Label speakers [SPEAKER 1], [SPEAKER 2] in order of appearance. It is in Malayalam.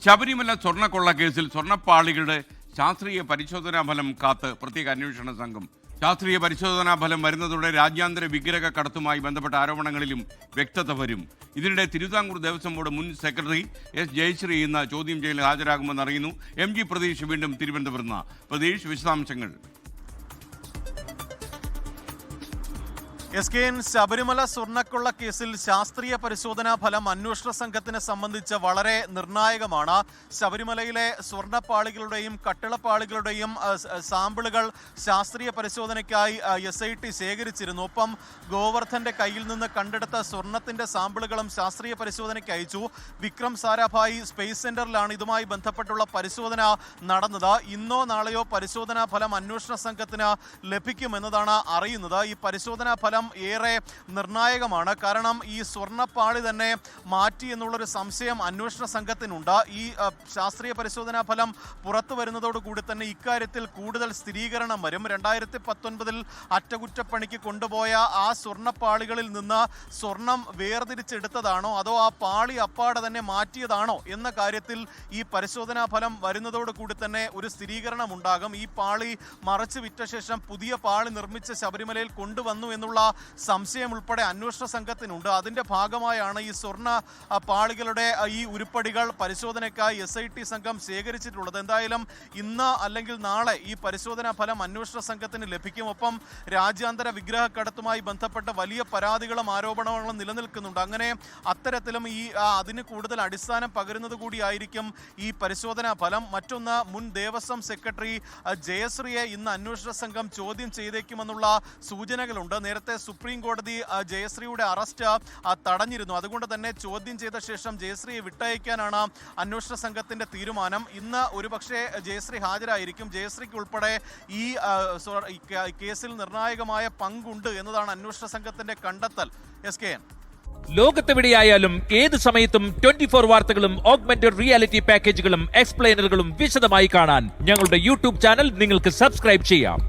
[SPEAKER 1] ശബരിമല സ്വർണ്ണക്കൊള്ള കേസിൽ സ്വർണ്ണപ്പാളികളുടെ ശാസ്ത്രീയ പരിശോധനാ ഫലം കാത്ത് പ്രത്യേക അന്വേഷണ സംഘം. ശാസ്ത്രീയ പരിശോധനാ ഫലം വരുന്നതോടെ രാജ്യാന്തര വിഗ്രഹ കടത്തുമായി ബന്ധപ്പെട്ട ആരോപണങ്ങളിലും വ്യക്തത വരും. ഇതിനിടെ തിരുവിതാംകൂർ ദേവസ്വം ബോർഡ് മുൻ സെക്രട്ടറി എസ് ജയശ്രീ ഇന്ന് ചോദ്യം ചെയ്യലിൽ ഹാജരാകുമെന്ന് അറിയുന്നു. MG പ്രതീഷ് വീണ്ടും തിരുവനന്തപുരത്ത്. പ്രതീഷ്, വിശദാംശങ്ങൾ.
[SPEAKER 2] SKN ശബരിമല സ്വർണ്ണക്കൊള്ള കേസിൽ ശാസ്ത്രീയ പരിശോധനാ ഫലം അന്വേഷണ സംഘത്തിനെ സംബന്ധിച്ച് വളരെ നിർണായകമാണ്. ശബരിമലയിലെ സ്വർണ്ണപ്പാളികളുടെയും കട്ടിളപ്പാളികളുടെയും സാമ്പിളുകൾ ശാസ്ത്രീയ പരിശോധനയ്ക്കായി SIT ശേഖരിച്ചിരുന്നു. ഒപ്പം ഗോവർദ്ധന്റെ കയ്യിൽ നിന്ന് കണ്ടെടുത്ത സ്വർണത്തിന്റെ സാമ്പിളുകളും ശാസ്ത്രീയ പരിശോധനയ്ക്ക് അയച്ചു. വിക്രം സാരാഭായി സ്പേസ് സെന്ററിലാണ് ഇതുമായി ബന്ധപ്പെട്ടുള്ള പരിശോധന നടന്നത്. ഇന്നോ നാളെയോ പരിശോധനാ ഫലം അന്വേഷണ സംഘത്തിന് ലഭിക്കുമെന്നതാണ് അറിയുന്നത്. ഈ പരിശോധനാ ഫലം ഏറെ നിർണായകമാണ്. കാരണം ഈ സ്വർണ്ണപ്പാളി തന്നെ മാറ്റി എന്നുള്ളൊരു സംശയം അന്വേഷണ സംഘത്തിനുണ്ട്. ഈ ശാസ്ത്രീയ പരിശോധനാ ഫലം പുറത്തു വരുന്നതോടുകൂടി തന്നെ ഇക്കാര്യത്തിൽ കൂടുതൽ സ്ഥിരീകരണം വരും. 2019 അറ്റകുറ്റപ്പണിക്ക് കൊണ്ടുപോയ ആ സ്വർണ്ണപ്പാളികളിൽ നിന്ന് സ്വർണം വേർതിരിച്ചെടുത്തതാണോ അതോ ആ പാളി അപ്പാടെ തന്നെ മാറ്റിയതാണോ എന്ന കാര്യത്തിൽ ഈ പരിശോധനാ ഫലം വരുന്നതോടുകൂടി തന്നെ ഒരു സ്ഥിരീകരണം ഉണ്ടാകും. ഈ പാളി മറച്ചു വിറ്റ ശേഷം പുതിയ പാളി നിർമ്മിച്ച് ശബരിമലയിൽ കൊണ്ടുവന്നു എന്നുള്ള സംശയം ഉൾപ്പെടെ അന്വേഷണ സംഘത്തിനുണ്ട്. അതിന്റെ ഭാഗമായാണ് ഈ സ്വർണ്ണ പാളികളുടെ ഈ ഉരുപ്പടികൾ പരിശോധനയ്ക്കായി SIT സംഘം ശേഖരിച്ചിട്ടുള്ളത്. എന്തായാലും ഇന്ന് അല്ലെങ്കിൽ നാളെ ഈ പരിശോധനാ ഫലം അന്വേഷണ സംഘത്തിന് ലഭിക്കും. ഒപ്പം രാജ്യാന്തര വിഗ്രഹ കടത്തുമായി ബന്ധപ്പെട്ട വലിയ പരാതികളും ആരോപണങ്ങളും നിലനിൽക്കുന്നുണ്ട്. അങ്ങനെ അത്തരത്തിലും അതിന് കൂടുതൽ അടിസ്ഥാനം പകരുന്നത് കൂടിയായിരിക്കും ഈ പരിശോധനാ ഫലം. മറ്റൊന്ന്, മുൻ ദേവസ്വം സെക്രട്ടറി ജയശ്രീയെ ഇന്ന് അന്വേഷണ സംഘം ചോദ്യം ചെയ്തേക്കുമെന്നുള്ള സൂചനകളുണ്ട്. നേരത്തെ സുപ്രീം കോടതി ജയശ്രീയുടെ അറസ്റ്റ് തടഞ്ഞിരുന്നു. അതുകൊണ്ട് തന്നെ ചോദ്യം ചെയ്ത ശേഷം ജയശ്രീയെ വിട്ടയക്കാനാണ് അന്വേഷണ സംഘത്തിന്റെ തീരുമാനം. ഇന്ന് ഒരുപക്ഷെ ജയശ്രീ ഹാജരായിരിക്കും. ജയശ്രീക്ക് ഉൾപ്പെടെ ഈ കേസിൽ നിർണായകമായ പങ്കുണ്ട് എന്നതാണ് അന്വേഷണ സംഘത്തിന്റെ കണ്ടെത്തൽ. SKN
[SPEAKER 3] ലോകത്തെവിടെയായാലും ഏത് സമയത്തും 24 വാർത്തകളും ഓഗ്മെന്റഡ് റിയാലിറ്റി പാക്കേജുകളും എക്സ്പ്ലെയിനറുകളും വിശദമായി കാണാൻ ഞങ്ങളുടെ YouTube ചാനൽ നിങ്ങൾക്ക് സബ്സ്ക്രൈബ് ചെയ്യാം.